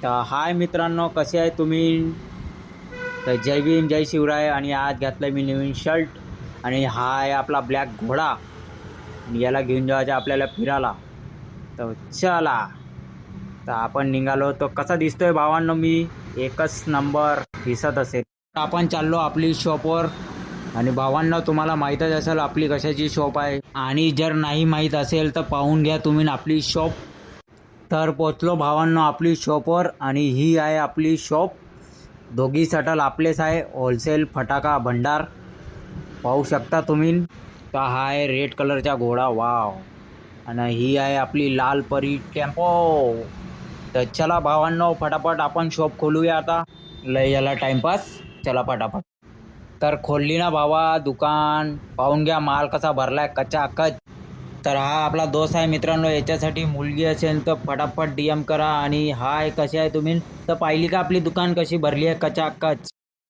तर हाय मित्रांनो, कसे आहे तुम्ही? तर जय भीम जय शिवराय. आणि आज घातलं मी नवीन शर्ट आणि हा आहे आपला ब्लॅक घोडा आणि याला घेऊन जायचं आपल्याला फिरायला. तर चला, तर आपण निघालो. तो कसा दिसतोय भावांनो? मी एकच नंबर दिसत असेल. आपण चाललो आपली शॉपवर. आणि भावांनो, तुम्हाला माहीतच असेल आपली कशाची शॉप आहे, आणि जर नाही माहीत असेल तर पाहून घ्या तुम्ही आपली शॉप. तर पोचलो भावांनो आपली शॉपवर, आणि ही आहे आपली शॉप. दोघी शटल आपलेच आहे, होलसेल फटाका भंडार. पाहू शकता तुम्ही. तर हा आहे रेड कलरचा घोडा, वाव. आणि ही आहे आपली लाल परी टेम्पो. तर चला भावांनो, फटाफट आपण शॉप खोलूया आता. लय याला टाइमपास, चला फटाफट. तर खोलली ना भावा दुकान. पाहून घ्या माल कसा भरलाय कचाकच. तर हा आपला दोस्त आहे मित्रांनो. याच्यासाठी मुलगी असेल तर फटाफट DM करा. आणि हाय, कसे आहे तुम्ही? तर पाहिली का आपली दुकान कशी भरली आहे कचाकच.